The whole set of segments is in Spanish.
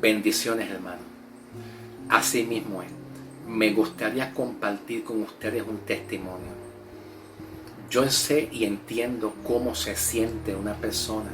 Bendiciones, hermano. Así mismo es. Me gustaría compartir con ustedes un testimonio. Yo sé y entiendo cómo se siente una persona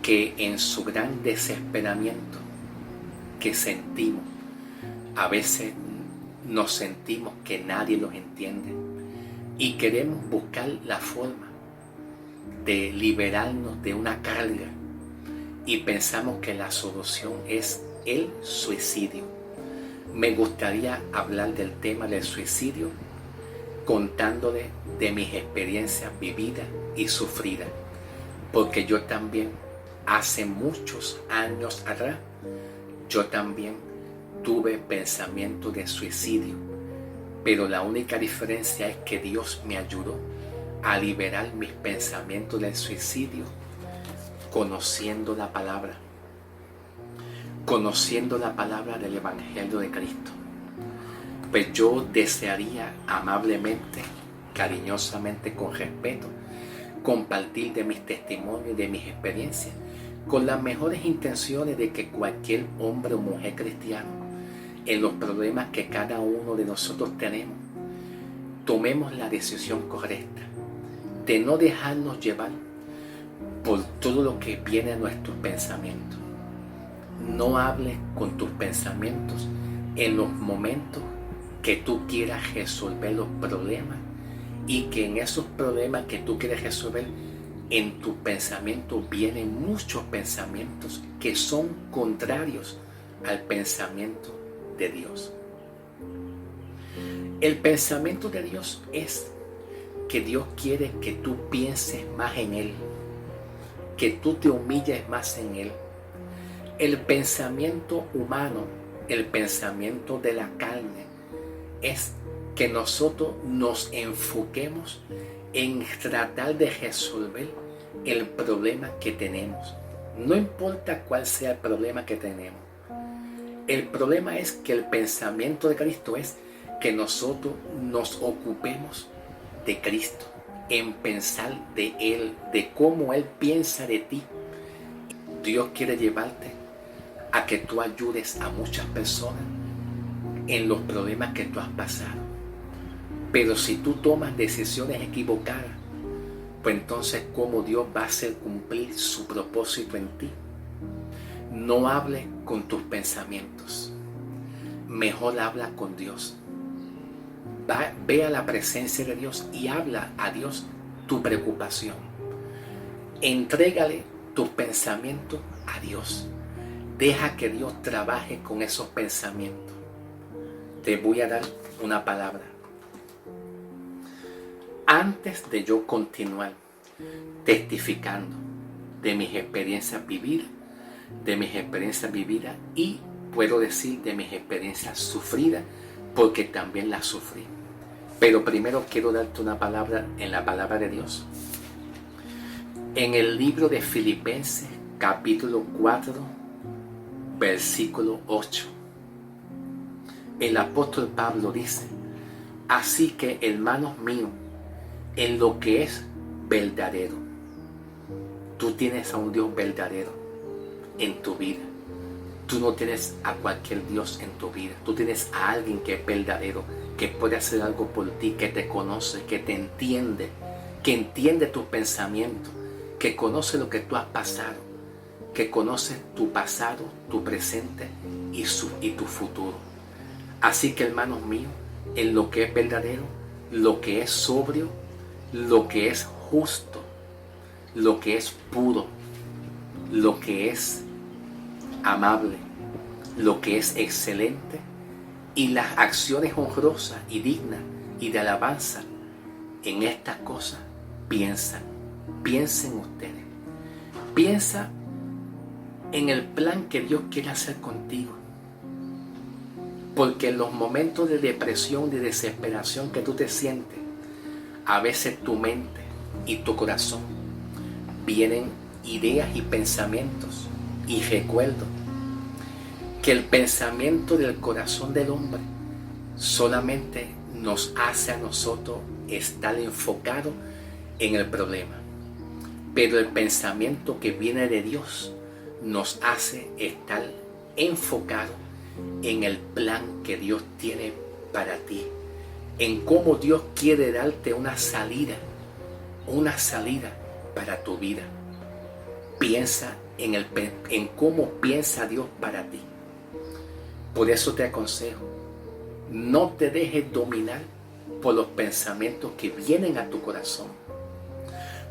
que en su gran desesperamiento que sentimos, a veces nos sentimos que nadie los entiende y queremos buscar la forma de liberarnos de una carga y pensamos que la solución es el suicidio. Me gustaría hablar del tema del suicidio contándole de mis experiencias vividas y sufridas, porque yo también hace muchos años atrás yo también tuve pensamiento de suicidio, pero la única diferencia es que Dios me ayudó a liberar mis pensamientos del suicidio conociendo la palabra del Evangelio de Cristo. Pues yo desearía amablemente, cariñosamente, con respeto, compartir de mis testimonios, de mis experiencias, con las mejores intenciones de que cualquier hombre o mujer cristiano, en los problemas que cada uno de nosotros tenemos, tomemos la decisión correcta de no dejarnos llevar por todo lo que viene a nuestros pensamientos. No hables con tus pensamientos en los momentos que tú quieras resolver los problemas y que en esos problemas que tú quieres resolver, en tus pensamientos vienen muchos pensamientos que son contrarios al pensamiento de Dios. El pensamiento de Dios es que Dios quiere que tú pienses más en Él, que tú te humilles más en Él. El pensamiento humano, el pensamiento de la carne, es que nosotros nos enfoquemos en tratar de resolver el problema que tenemos. No importa cuál sea el problema que tenemos. El problema es que el pensamiento de Cristo es que nosotros nos ocupemos de Cristo, en pensar de Él, de cómo Él piensa de ti. Dios quiere llevarte a que tú ayudes a muchas personas en los problemas que tú has pasado. Pero si tú tomas decisiones equivocadas, pues entonces ¿cómo Dios va a hacer cumplir su propósito en ti? No hables con tus pensamientos. Mejor habla con Dios. Ve a la presencia de Dios y habla a Dios tu preocupación. Entrégale tus pensamientos a Dios. Deja que Dios trabaje con esos pensamientos. Te voy a dar una palabra. Antes de yo continuar testificando de mis experiencias vividas, y puedo decir de mis experiencias sufridas, porque también las sufrí. Pero primero quiero darte una palabra en la palabra de Dios. En el libro de Filipenses, capítulo 4, versículo 8, el apóstol Pablo dice: así que, hermanos míos, en lo que es verdadero, tú tienes a un Dios verdadero en tu vida. Tú no tienes a cualquier Dios en tu vida. Tú tienes a alguien que es verdadero, que puede hacer algo por ti, que te conoce, que te entiende, que entiende tus pensamientos, que conoce lo que tú has pasado, que conoce tu pasado, tu presente y tu futuro. Así que, hermanos míos, en lo que es verdadero, lo que es sobrio, lo que es justo, lo que es puro, lo que es amable, lo que es excelente, y las acciones honrosas y dignas y de alabanza, en estas cosas piensen ustedes. Piensa en el plan que Dios quiere hacer contigo, porque en los momentos de depresión, de desesperación que tú te sientes, a veces tu mente y tu corazón vienen ideas y pensamientos y recuerdos que el pensamiento del corazón del hombre solamente nos hace a nosotros estar enfocados en el problema, pero el pensamiento que viene de Dios nos hace estar enfocado en el plan que Dios tiene para ti, en cómo Dios quiere darte una salida para tu vida. Piensa en cómo piensa Dios para ti. Por eso te aconsejo, no te dejes dominar por los pensamientos que vienen a tu corazón.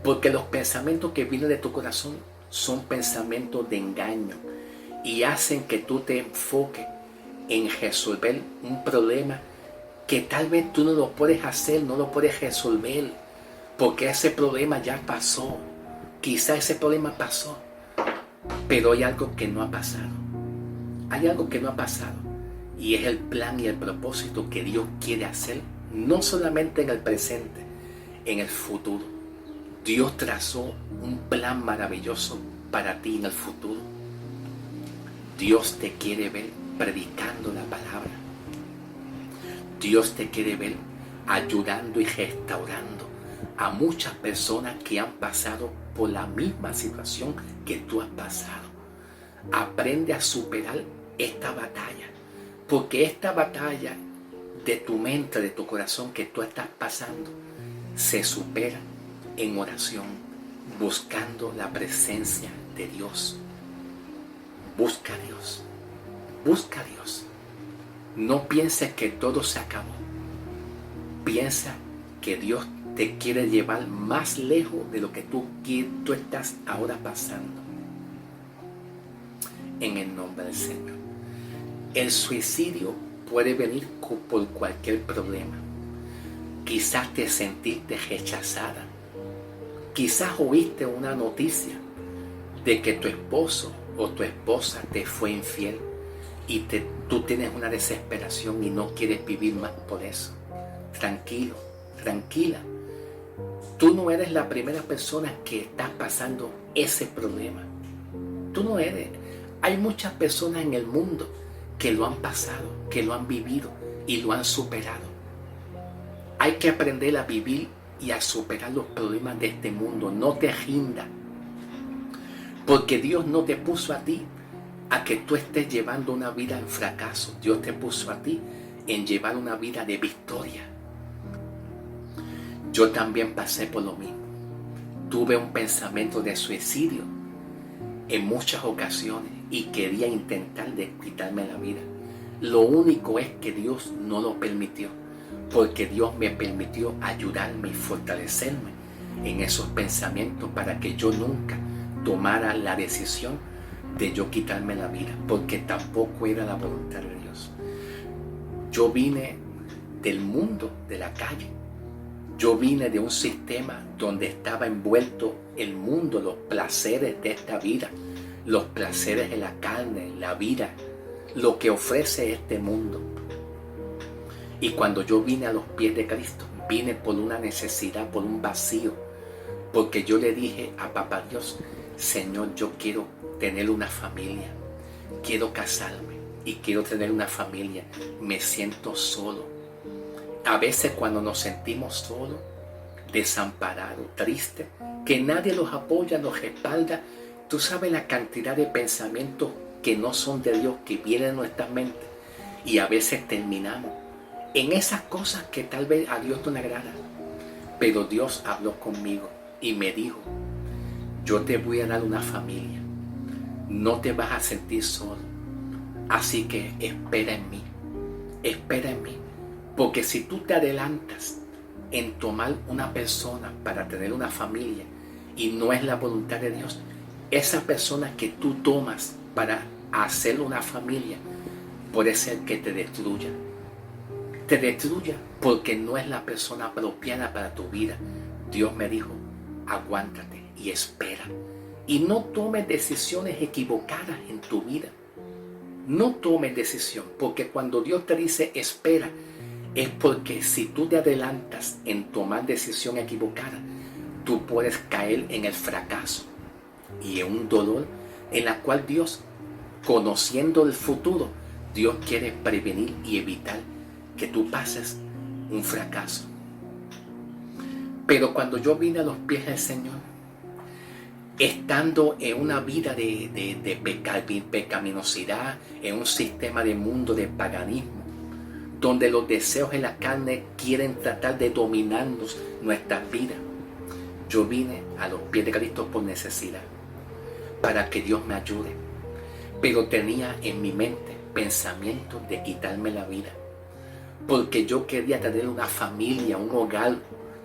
Porque los pensamientos que vienen de tu corazón son pensamientos de engaño y hacen que tú te enfoques en resolver un problema que tal vez tú no lo puedes hacer, no lo puedes resolver, porque ese problema ya pasó. Quizá ese problema pasó, pero hay algo que no ha pasado. Hay algo que no ha pasado, y es el plan y el propósito que Dios quiere hacer, no solamente en el presente, en el futuro. Dios trazó un plan maravilloso para ti en el futuro. Dios te quiere ver predicando la palabra. Dios te quiere ver ayudando y restaurando a muchas personas que han pasado por la misma situación que tú has pasado. Aprende a superar esta batalla, porque esta batalla de tu mente, de tu corazón que tú estás pasando, se supera en oración, buscando la presencia de Dios. Busca a Dios, busca a Dios. No pienses que todo se acabó. Piensa que Dios te quiere llevar más lejos de lo que tú estás ahora pasando. En el nombre del Señor. El suicidio puede venir por cualquier problema. Quizás te sentiste rechazada. Quizás oíste una noticia de que tu esposo o tu esposa te fue infiel y tú tienes una desesperación y no quieres vivir más por eso. Tranquilo, tranquila. Tú no eres la primera persona que está pasando ese problema. Tú no eres. Hay muchas personas en el mundo que lo han pasado, que lo han vivido y lo han superado. Hay que aprender a vivir y a superar los problemas de este mundo. No te rindas, porque Dios no te puso a ti a que tú estés llevando una vida en fracaso. Dios te puso a ti en llevar una vida de victoria. Yo también pasé por lo mismo. Tuve un pensamiento de suicidio en muchas ocasiones y quería intentar de quitarme la vida. Lo único es que Dios no lo permitió, porque Dios me permitió ayudarme y fortalecerme en esos pensamientos para que yo nunca tomara la decisión de yo quitarme la vida, porque tampoco era la voluntad de Dios. Yo vine del mundo, de la calle. Yo vine de un sistema donde estaba envuelto el mundo, los placeres de esta vida, los placeres de la carne, la vida, lo que ofrece este mundo. Y cuando yo vine a los pies de Cristo, vine por una necesidad, por un vacío, porque yo le dije a Papá Dios: Señor, yo quiero tener una familia, quiero casarme y quiero tener una familia. Me siento solo. A veces cuando nos sentimos solos, desamparados, tristes, que nadie los apoya, nos respalda, tú sabes la cantidad de pensamientos que no son de Dios que vienen en nuestra mente, y a veces terminamos en esas cosas que tal vez a Dios no le agrada. Pero Dios habló conmigo y me dijo: yo te voy a dar una familia, no te vas a sentir solo, así que espera en mí, porque si tú te adelantas en tomar una persona para tener una familia y no es la voluntad de Dios, esa persona que tú tomas para hacer una familia puede ser que te destruya porque no es la persona apropiada para tu vida. Dios me dijo: aguántate y espera, y no tomes decisiones equivocadas en tu vida. No tomes decisión, porque cuando Dios te dice espera, es porque si tú te adelantas en tomar decisión equivocada, tú puedes caer en el fracaso y en un dolor en la cual Dios, conociendo el futuro, Dios quiere prevenir y evitar que tú pases un fracaso. Pero cuando yo vine a los pies del Señor, estando en una vida de pecaminosidad, en un sistema de mundo de paganismo, donde los deseos de la carne quieren tratar de dominarnos nuestras vidas. Yo vine a los pies de Cristo por necesidad, para que Dios me ayude, pero tenía en mi mente pensamientos de quitarme la vida, porque yo quería tener una familia, un hogar.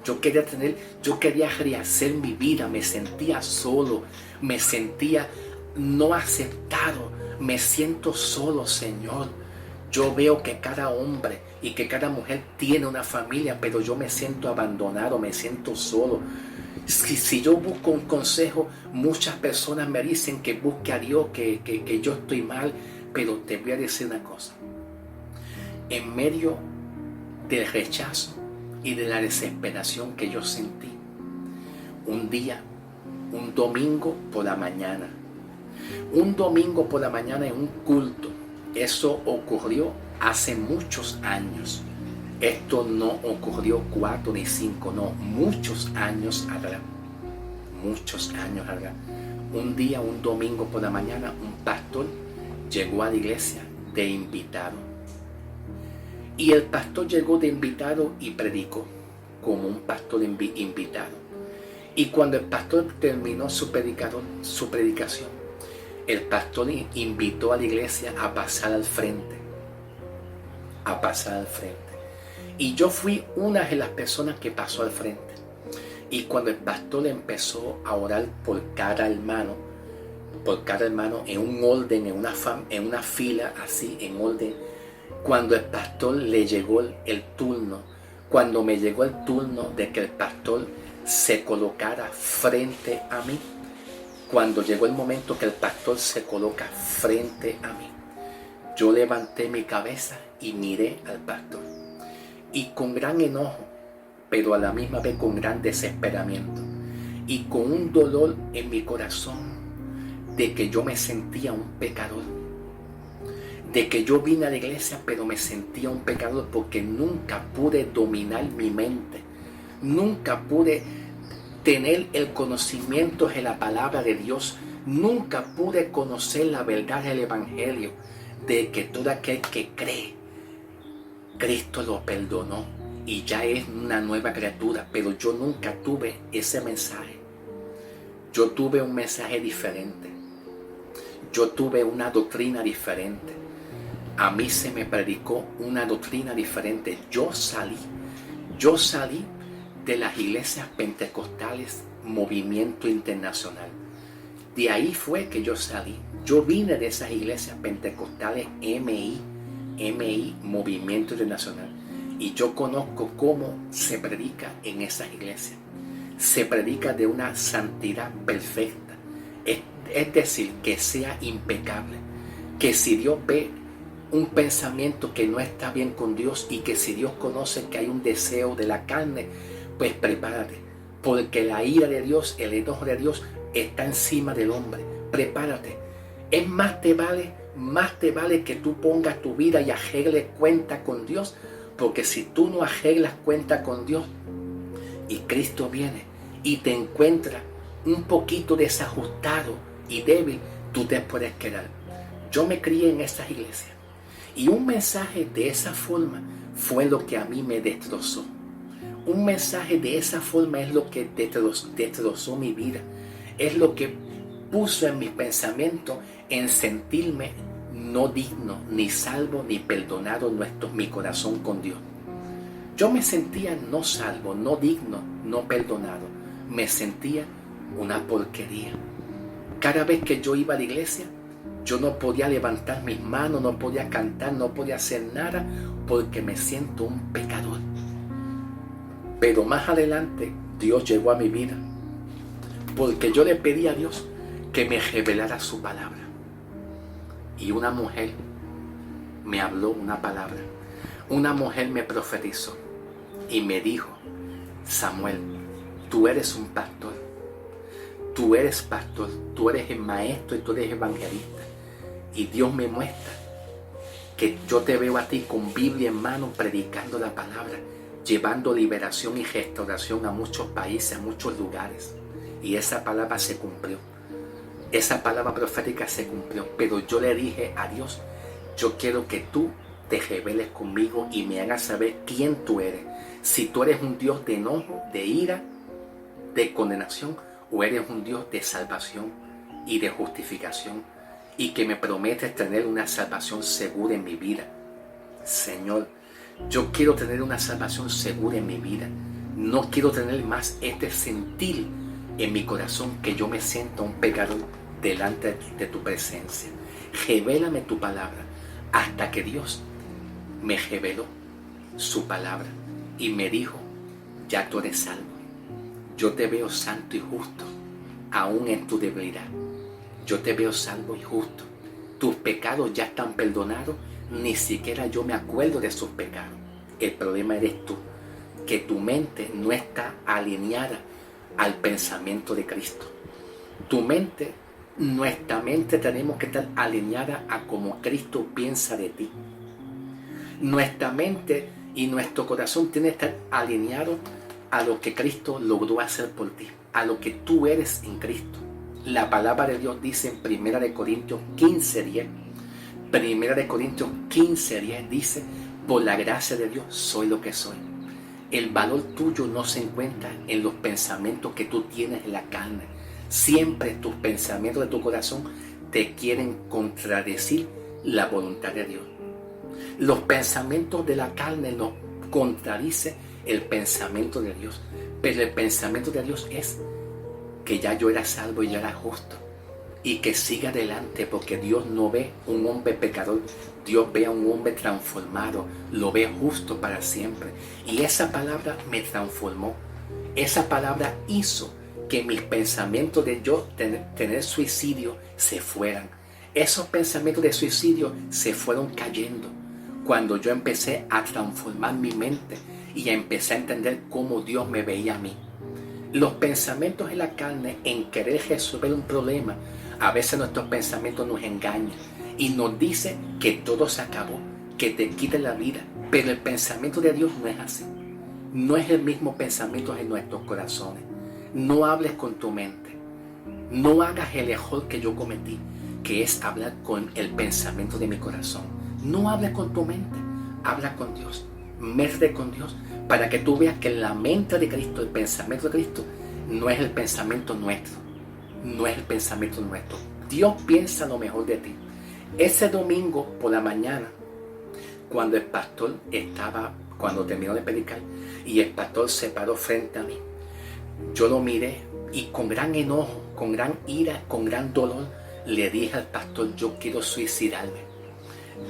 Yo quería rehacer mi vida. Me sentía solo, me sentía no aceptado. Me siento solo, Señor. Yo veo que cada hombre y que cada mujer tiene una familia, pero yo me siento abandonado, me siento solo. Si yo busco un consejo, muchas personas me dicen que busque a Dios, que yo estoy mal, pero te voy a decir una cosa. En medio del rechazo y de la desesperación que yo sentí, un día, un domingo por la mañana en un culto, eso ocurrió hace muchos años. Esto no ocurrió 4 ni 5, no, muchos años atrás. Un día, un domingo por la mañana, un pastor llegó a la iglesia de invitado. Y el pastor llegó de invitado y predicó como un pastor invitado. Y cuando el pastor terminó su predicación, el pastor invitó a la iglesia a pasar al frente. Y yo fui una de las personas que pasó al frente. Y cuando el pastor empezó a orar por cada hermano en un orden, en una fila así, en orden, cuando el pastor le llegó el turno, cuando me llegó el turno de que el pastor se colocara frente a mí, cuando llegó el momento que el pastor se coloca frente a mí, yo levanté mi cabeza y miré al pastor. Y con gran enojo, pero a la misma vez con gran desesperamiento y con un dolor en mi corazón de que yo me sentía un pecador, de que yo vine a la iglesia pero me sentía un pecador porque nunca pude dominar mi mente, nunca pude tener el conocimiento de la palabra de Dios, nunca pude conocer la verdad del evangelio, de que todo aquel que cree, Cristo lo perdonó y ya es una nueva criatura. Pero yo nunca tuve ese mensaje. Yo tuve un mensaje diferente. Yo tuve una doctrina diferente. A mí se me predicó una doctrina diferente. Yo salí de las iglesias pentecostales Movimiento Internacional. De ahí fue que yo salí. Yo vine de esas iglesias pentecostales MI, Movimiento Internacional. Y yo conozco cómo se predica en esas iglesias. Se predica de una santidad perfecta. Es decir, que sea impecable. Que si Dios ve un pensamiento que no está bien con Dios y que si Dios conoce que hay un deseo de la carne, pues prepárate. Porque la ira de Dios, el enojo de Dios está encima del hombre. Prepárate. Más te vale que tú pongas tu vida y arregles cuenta con Dios. Porque si tú no arreglas cuenta con Dios y Cristo viene y te encuentra un poquito desajustado y débil, tú te puedes quedar. Yo me crié en esas iglesias y un mensaje de esa forma fue lo que a mí me destrozó. Un mensaje de esa forma es lo que destrozó mi vida. Es lo que puso en mis pensamientos en sentirme no digno, ni salvo, ni perdonado mi corazón con Dios. Yo me sentía no salvo, no digno, no perdonado. Me sentía una porquería. Cada vez que yo iba a la iglesia, yo no podía levantar mis manos, no podía cantar, no podía hacer nada, porque me siento un pecador. Pero más adelante, Dios llegó a mi vida, porque yo le pedí a Dios que me revelara su palabra. Y una mujer me habló una palabra. Una mujer me profetizó y me dijo: Samuel, tú eres un pastor. Tú eres pastor, tú eres el maestro y tú eres evangelista. Y Dios me muestra que yo te veo a ti con Biblia en mano predicando la palabra, llevando liberación y restauración a muchos países, a muchos lugares. Y esa palabra se cumplió. Esa palabra profética se cumplió. Pero yo le dije a Dios, yo quiero que tú te reveles conmigo y me hagas saber quién tú eres. Si tú eres un Dios de enojo, de ira, de condenación, o eres un Dios de salvación y de justificación, y que me prometes tener una salvación segura en mi vida. Señor, yo quiero tener una salvación segura en mi vida. No quiero tener más este sentir en mi corazón que yo me siento un pecador delante de tu presencia. Revélame tu palabra. Hasta que Dios me reveló su palabra y me dijo, ya tú eres salvo. Yo te veo santo y justo, aún en tu debilidad. Yo te veo salvo y justo. Tus pecados ya están perdonados, ni siquiera yo me acuerdo de sus pecados. El problema eres tú, que tu mente no está alineada al pensamiento de Cristo. Tu mente, nuestra mente tenemos que estar alineada a como Cristo piensa de ti. Nuestra mente y nuestro corazón tiene que estar alineado a lo que Cristo logró hacer por ti, a lo que tú eres en Cristo. La palabra de Dios dice en 1 Corintios 15:10, 1 Corintios 15:10 dice, por la gracia de Dios soy lo que soy. El valor tuyo no se encuentra en los pensamientos que tú tienes en la carne. Siempre tus pensamientos de tu corazón te quieren contradecir la voluntad de Dios. Los pensamientos de la carne nos contradicen el pensamiento de Dios. Pero el pensamiento de Dios es que ya yo era salvo y ya era justo. Y que siga adelante, porque Dios no ve un hombre pecador. Dios ve a un hombre transformado. Lo ve justo para siempre. Y esa palabra me transformó. Esa palabra hizo que mis pensamientos de yo tener suicidio se fueran. Esos pensamientos de suicidio se fueron cayendo cuando yo empecé a transformar mi mente y empecé a entender cómo Dios me veía a mí. Los pensamientos en la carne, en querer resolver un problema, a veces nuestros pensamientos nos engañan y nos dicen que todo se acabó, que te quiten la vida. Pero el pensamiento de Dios no es así. No es el mismo pensamiento en nuestros corazones. No hables con tu mente. No hagas el error que yo cometí, que es hablar con el pensamiento de mi corazón. No hables con tu mente, habla con Dios. Métete con Dios para que tú veas que la mente de Cristo, el pensamiento de Cristo, no es el pensamiento nuestro. No es el pensamiento nuestro. Dios piensa lo mejor de ti. Ese domingo por la mañana, cuando el pastor cuando terminó de predicar, y el pastor se paró frente a mí, yo lo miré y con gran enojo, con gran ira, con gran dolor, le dije al pastor, yo quiero suicidarme.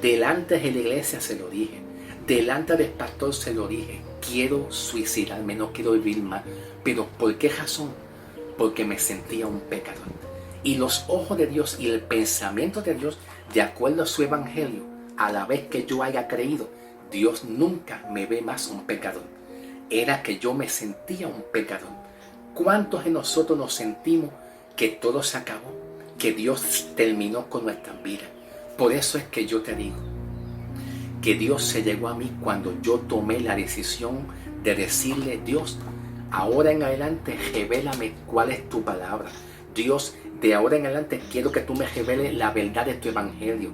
Delante de la iglesia se lo dije. Delante del pastor se lo dije, quiero suicidarme, no quiero vivir más. Pero ¿por qué razón? Porque me sentía un pecador. Y los ojos de Dios y el pensamiento de Dios, de acuerdo a su evangelio, a la vez que yo haya creído, Dios nunca me ve más un pecador. Era que yo me sentía un pecador. ¿Cuántos de nosotros nos sentimos que todo se acabó? Que Dios terminó con nuestras vidas. Por eso es que yo te digo, que Dios se llegó a mí cuando yo tomé la decisión de decirle, Dios, ahora en adelante revélame cuál es tu palabra. Dios, de ahora en adelante quiero que tú me reveles la verdad de tu evangelio.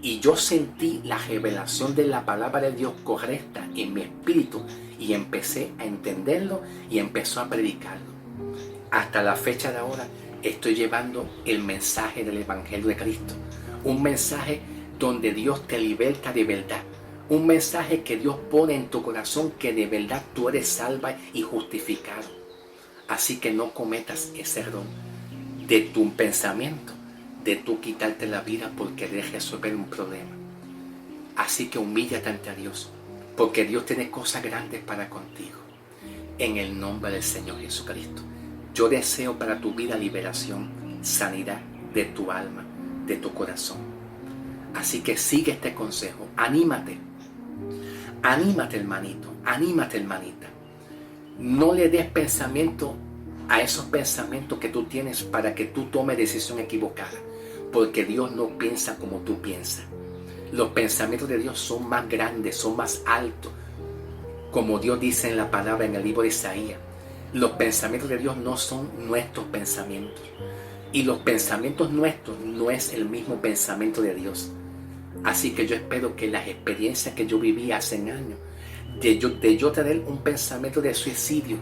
Y yo sentí la revelación de la palabra de Dios correcta en mi espíritu y empecé a entenderlo y empezó a predicarlo. Hasta la fecha de ahora estoy llevando el mensaje del evangelio de Cristo. Un mensaje donde Dios te liberta de verdad. Un mensaje que Dios pone en tu corazón que de verdad tú eres salva y justificado. Así que no cometas ese error de tu pensamiento, de tú quitarte la vida por querer resolver un problema. Así que humíllate ante Dios, porque Dios tiene cosas grandes para contigo. En el nombre del Señor Jesucristo, yo deseo para tu vida liberación, sanidad de tu alma, de tu corazón. Así que sigue este consejo, anímate. Anímate, hermanito, anímate, hermanita. No le des pensamiento a esos pensamientos que tú tienes para que tú tomes decisión equivocada, porque Dios no piensa como tú piensas. Los pensamientos de Dios son más grandes, son más altos, como Dios dice en la palabra en el libro de Isaías. Los pensamientos de Dios no son nuestros pensamientos. Y los pensamientos nuestros no es el mismo pensamiento de Dios. Así que yo espero que las experiencias que yo viví hace años, de yo tener un pensamiento de suicidio,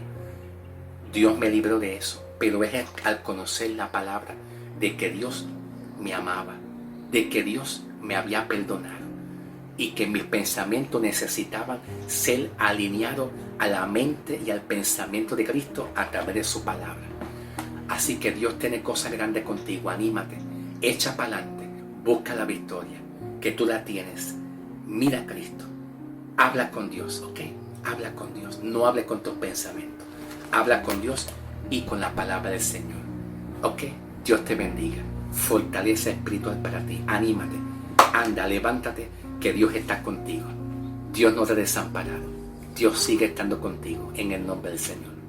Dios me libró de eso. Pero es al conocer la palabra de que Dios me amaba, de que Dios me había perdonado y que mis pensamientos necesitaban ser alineados a la mente y al pensamiento de Cristo a través de su palabra. Así que Dios tiene cosas grandes contigo. Anímate, echa para adelante, busca la victoria, que tú la tienes. Mira a Cristo, habla con Dios, ¿ok? Habla con Dios, no hable con tus pensamientos, habla con Dios y con la palabra del Señor, ¿ok? Dios te bendiga, fortaleza espiritual para ti, anímate, anda, levántate, que Dios está contigo. Dios no te ha desamparado, Dios sigue estando contigo en el nombre del Señor.